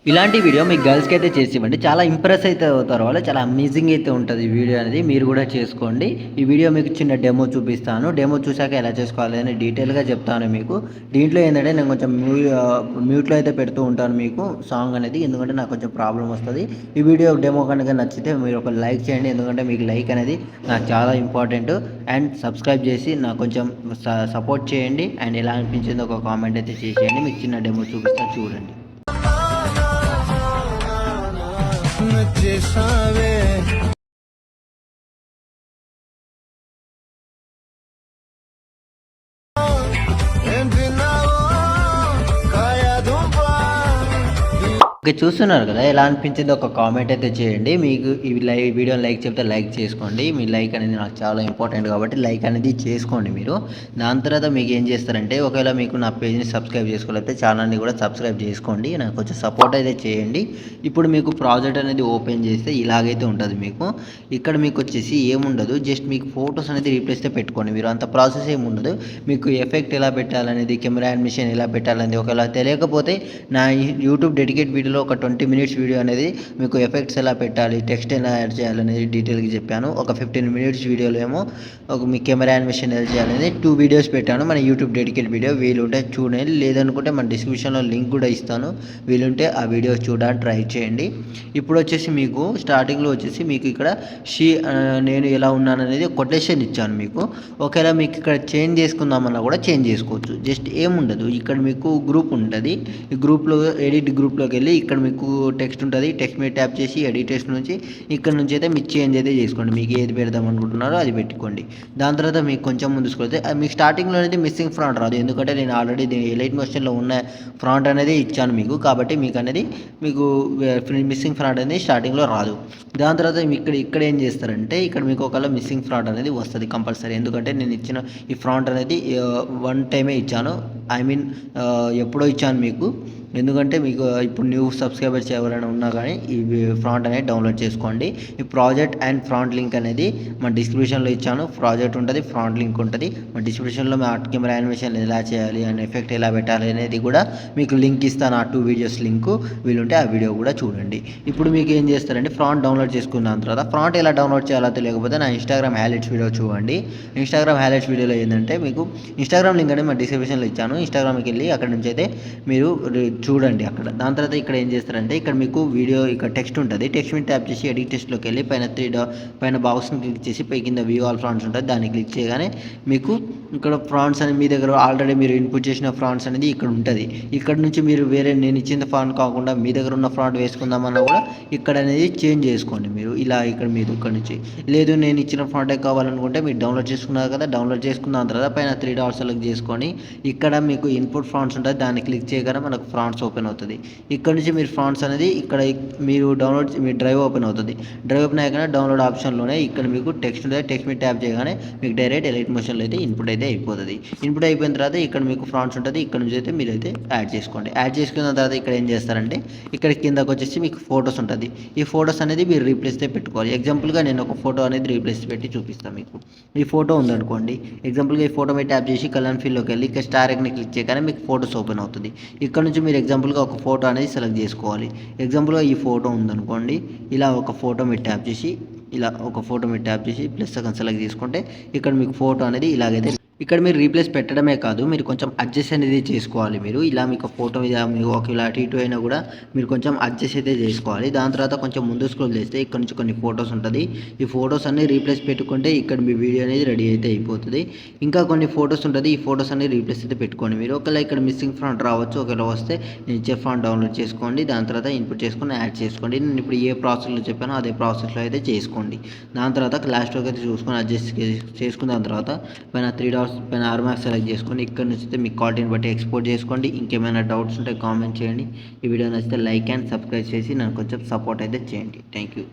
ఇలాంటి వీడియో మీ గర్ల్స్‌కి అయితే చేసి ఇవ్వండి. చాలా ఇంప్రెస్ అయితే అవుతారు వాళ్ళు. చాలా అమేజింగ్ అయితే ఉంటది ఈ వీడియో అనేది. మీరు గూడా చేసుకోండి. ఈ వీడియో మీకు చిన్న డెమో చూపిస్తాను. డెమో చూసాక ఎలా చేసుకోవాలి అని డీటెయిల్‌గా చెప్తాను మీకు. దీంట్లో ఏందంటే నేను కొంచెం మ్యూట్‌లో అయితే పెడుతూ ఉంటాను మీకు సాంగ్ అనేది. ఎందుకంటే నాకు కొంచెం ప్రాబ్లమ్ వస్తది. ఈ వీడియో డెమో కనుక నచ్చితే మీరు ఒక లైక్ చేయండి. ఎందుకంటే మీకు లైక్ అనేది నాకు చాలా ఇంపార్టెంట్. అండ్ సబ్స్క్రైబ్ చేసి నాకు కొంచెం సపోర్ట్ చేయండి. అండ్ ఎలా అనిపించిందో ఒక కామెంట్ అయితే చేసేయండి. మీకు చిన్న డెమో చూపిస్తాను చూడండి. నచ్చేసావే ఏం తిన్నావో కాయా దుంప ఓకే. చూస్తున్నారు కదా! ఎలా అనిపించిందో ఒక కామెంట్ అయితే చేయండి. మీకు ఈ వీడియోని లైక్ చెప్తే లైక్ చేసుకోండి. మీ లైక్ అనేది నాకు చాలా ఇంపార్టెంట్ కాబట్టి లైక్ అనేది చేసుకోండి మీరు. దాని తర్వాత మీకు ఏం చేస్తారంటే ఒకవేళ మీకు నా పేజ్‌ని సబ్స్క్రైబ్ చేసుకోలేకపోతే ఛానల్‌ని కూడా సబ్స్క్రైబ్ చేసుకోండి. నాకు కొంచెం సపోర్ట్ అయితే చేయండి. ఇప్పుడు మీకు ప్రాజెక్ట్ అనేది ఓపెన్ చేస్తే ఇలాగైతే ఉంటది మీకు. ఇక్కడ మీకొచ్చేసి ఏముండదు. జస్ట్ మీకు ఫోటోస్ అనేది రీప్లేస్‌తో పెట్టుకోండి. మీరు అంత ప్రాసెస్ ఏముండదు. మీకు ఎఫెక్ట్ ఎలా పెట్టాలనేది, కెమెరా యానిమేషన్ ఎలా పెట్టాలనేది ఒకవేళ తెలియకపోతే నా యూట్యూబ్ డెడికేట్ వీడియోలో ఒక 20 మినిట్స్ వీడియో అనేది మీకు ఎఫెక్ట్స్ ఎలా పెట్టాలి, టెక్స్ట్ ఎలా యాడ్ చేయాలనేది డీటెయిల్‌గా చెప్పాను. ఒక 15 మినిట్స్ వీడియోలో ఏమో మీ కెమెరా యానిమేషన్ ఎలా చేయాలనేది 2 వీడియోస్ పెట్టాను. మన యూట్యూబ్ డెడికేట్ వీడియో వీలుంటే చూడండి. లేదనుకుంటే మన డిస్క్రిప్షన్‌లో లింక్ కూడా ఇస్తాను. వీలుంటే ఆ వీడియో చూడడానికి ట్రై చేయండి. ఇప్పుడు వచ్చేసి మీకు స్టార్టింగ్‌లో వచ్చేసి మీకు ఇక్కడ నేను ఎలా ఉన్నాననేది కొటేషన్ ఇచ్చాను మీకు. ఒకవేళ మీకు ఇక్కడ చేంజ్ చేసుకుందామన్నా కూడా చేంజ్ చేసుకోవచ్చు. జస్ట్ ఏముండదు. ఇక్కడ మీకు గ్రూప్ ఉంటది. ఈ గ్రూప్‌లో ఎడిట్ గ్రూప్‌లోకి వెళ్ళి ఇక్కడ మీకు టెక్స్ట్ ఉంటుంది. టెక్స్ట్ మీద ట్యాప్ చేసి ఎడిట్ టెక్స్ట్ నుంచి ఇక్కడ నుంచి అయితే మీరు చేంజ్ అయితే చేసుకోండి. మీకు ఏది పెడదాం అనుకుంటున్నారో అది పెట్టుకోండి. దాని తర్వాత మీకు కొంచెం ముందుకు మీకు స్టార్టింగ్లో అనేది మిస్సింగ్ ఫ్రాంట్ రాదు. ఎందుకంటే నేను ఆల్రెడీ ఎలైట్ మోషన్లో ఉన్న ఫ్రాంట్ అనేది ఇచ్చాను మీకు. కాబట్టి మీకు అనేది మీకు మిస్సింగ్ ఫ్రాంట్ అనేది స్టార్టింగ్లో రాదు. దాని తర్వాత ఇక్కడ ఏం చేస్తారంటే ఇక్కడ మీకు ఒకవేళ మిస్సింగ్ ఫ్రాంట్ అనేది వస్తుంది కంపల్సరీ. ఎందుకంటే నేను ఇచ్చిన ఈ ఫ్రాంట్ అనేది వన్ టైమే ఇచ్చాను. ఐ మీన్ ఎప్పుడో ఇచ్చాను మీకు. ఎందుకంటే మీకు ఇప్పుడు న్యూ సబ్స్క్రైబర్స్ ఎవరైనా ఉన్నా కానీ ఈ ఫ్రాంట్ అనేది డౌన్లోడ్ చేసుకోండి. ఈ ప్రాజెక్ట్ అండ్ ఫ్రాంట్ లింక్ అనేది మన డిస్క్రిప్షన్లో ఇచ్చాను. ప్రాజెక్ట్ ఉంటుంది, ఫ్రాంట్ లింక్ ఉంటుంది. మన డిస్క్రిప్షన్లో మీ ఆర్ట్ కెమెరా యానిమేషన్ ఎలా చేయాలి అండ్ ఎఫెక్ట్ ఎలా పెట్టాలి అనేది కూడా మీకు లింక్ ఇస్తాను. ఆ 2 వీడియోస్ లింక్ వీలుంటే ఆ వీడియో కూడా చూడండి. ఇప్పుడు మీకు ఏం చేస్తారంటే ఫ్రాంట్ డౌన్లోడ్ చేసుకున్న తర్వాత ఫ్రాంట్ ఎలా డౌన్లోడ్ చేయాలో తెలియకపోతే నా ఇన్స్టాగ్రామ్ హైలైట్స్ వీడియో చూడండి. ఇన్స్టాగ్రామ్ హైలైట్స్ వీడియోలో ఏంటంటే మీకు ఇన్స్టాగ్రామ్ లింక్ అనేది మన డిస్క్రిప్షన్లో ఇచ్చాను. ఇన్స్టాగ్రామ్కి వెళ్ళి అక్కడ నుంచి అయితే మీరు చూడండి అక్కడ. దాని తర్వాత ఇక్కడ ఏం చేస్తారంటే ఇక్కడ మీకు వీడియో ఇక్కడ టెక్స్ట్ ఉంటుంది. టెక్స్ట్ మీద ట్యాప్ చేసి ఎడిట్ టెక్స్ట్లోకి వెళ్ళి పైన బాక్స్ని క్లిక్ చేసి పై కింద వ్యూ ఆల్ ఫ్రాంట్స్ ఉంటుంది. దాన్ని క్లిక్ చేయగానే మీకు ఇక్కడ ఫ్రాంట్స్ అని మీ దగ్గర ఆల్రెడీ మీరు ఇన్పుట్ చేసిన ఫ్రాంట్స్ అనేది ఇక్కడ ఉంటుంది. ఇక్కడ నుంచి మీరు వేరే నేను ఇచ్చిన ఫ్రాంట్ కాకుండా మీ దగ్గర ఉన్న ఫ్రాంట్ వేసుకుందామన్నా కూడా ఇక్కడ అనేది చేంజ్ చేసుకోండి మీరు. ఇలా మీరు ఇక్కడ నుంచి లేదు నేను ఇచ్చిన ఫ్రాంటే కావాలనుకుంటే మీరు డౌన్లోడ్ చేసుకున్నారు కదా, డౌన్లోడ్ చేసుకున్న తర్వాత పైన 3 డాట్స్ సెలెక్ట్ చేసుకొని ఇక్కడ మీకు ఇన్పుట్ ఫ్రాంట్స్ ఉంటుంది. దాన్ని క్లిక్ చేయగానే మనకు ఫ్రాంట్స్ ఓపెన్ అవుతుంది. ఇక్కడ నుంచి మీరు ఫ్రాంట్స్ అనేది ఇక్కడ మీరు మీ డ్రైవ్ ఓపెన్ అవుతుంది. డ్రైవ్ ఓపెన్ అయ్యాక డౌన్లోడ్ ఆప్షన్లోనే ఇక్కడ మీకు టెక్స్ట్ ఉంటుంది. టెక్స్ట్ మీద ట్యాప్ చేయగానే మీకు డైరెక్ట్ ఎలైట్ మోషన్లో అయితే ఇన్పుట్ అయితే అయిపోతుంది. ఇన్పుట్ అయిపోయిన తర్వాత ఇక్కడ మీకు ఫ్రాంట్స్ ఉంటుంది. ఇక్కడ నుంచి అయితే మీరు అయితే యాడ్ చేసుకోండి. యాడ్ చేసుకున్న తర్వాత ఇక్కడ ఏం చేస్తారంటే ఇక్కడ కిందకు వచ్చేసి మీకు ఫొటోస్ ఉంటుంది. ఈ ఫొటోస్ అనేది మీరు రీప్లేస్తో పెట్టుకోవాలి. ఎగ్జాంపుల్గా నేను ఒక ఫోటో అనేది రీప్లేస్ పెట్టి చూపిస్తాను మీకు. ఈ ఫోటో ఉందనుకోండి. ఎగ్జాంపుల్గా ఈ ఫోటో మీద ట్యాప్ చేసి కలర్ ఫీల్డ్లోకి వెళ్ళి ఇక్కడ స్టార్ ఐకాన్ని క్లిక్ చేయగానే మీకు ఫోటోస్ ఓపెన్ అవుతుంది. ఇక్కడ నుంచి మీరు ఎగ్జాంపుల్గా ఒక ఫోటో అనేది సెలెక్ట్ చేసుకోవాలి. ఎగ్జాంపుల్గా ఈ ఫోటో ఉందనుకోండి. ఇలా ఒక ఫోటో మీద ట్యాప్ చేసి ప్లస్ సెలెక్ట్ చేసుకుంటే ఇక్కడ మీకు ఫోటో అనేది ఇలాగైతే ఇక్కడ మీరు రీప్లేస్ పెట్టడమే కాదు మీరు కొంచెం అడ్జస్ట్ అనేది చేసుకోవాలి. మీరు ఇలా మీకు ఫోటో మీద మీకు ఒకవేళ అటు ఇటు అయినా కూడా మీరు కొంచెం అడ్జస్ట్ అయితే చేసుకోవాలి. దాని తర్వాత కొంచెం ముందు స్క్రోల్ చేస్తే ఇక్కడ నుంచి కొన్ని ఫొటోస్ ఉంటుంది. ఈ ఫొటోస్ అన్ని రీప్లేస్ పెట్టుకుంటే ఇక్కడ మీ వీడియో అనేది రెడీ అయితే అయిపోతుంది. ఇంకా కొన్ని ఫొటోస్ ఉంటుంది. ఈ ఫొటోస్ అన్ని రీప్లేస్ అయితే పెట్టుకోండి మీరు. ఒకవేళ ఇక్కడ మిస్సింగ్ ఫ్రాంట్ రావచ్చు. ఒకవేళ వస్తే నేను ఇచ్చే ఫ్రాంట్ డౌన్లోడ్ చేసుకోండి. దాని తర్వాత ఇన్పుట్ చేసుకొని యాడ్ చేసుకోండి. నేను ఇప్పుడు ఏ ప్రాసెస్లో చెప్పానో అదే ప్రాసెస్లో అయితే చేసుకోండి. దాని తర్వాత లాస్ట్లోకి అయితే చూసుకొని అడ్జస్ట్ చేసుకున్న దాని తర్వాత పైన 3 డాట్స్ పైన ఆర్మాక్స్ సెలెక్ట్ చేసుకోండి. ఇక్కడ నుంచి అయితే మీ క్వాలిటీని బట్టి ఎక్స్పోర్ట్ చేసుకోండి. ఇంకేమైనా డౌట్స్ ఉంటే కామెంట్ చేయండి. ఈ వీడియో నచ్చితే లైక్ అండ్ సబ్స్క్రైబ్ చేసి నాకు కొంచెం సపోర్ట్ అయితే చేయండి. Thank you.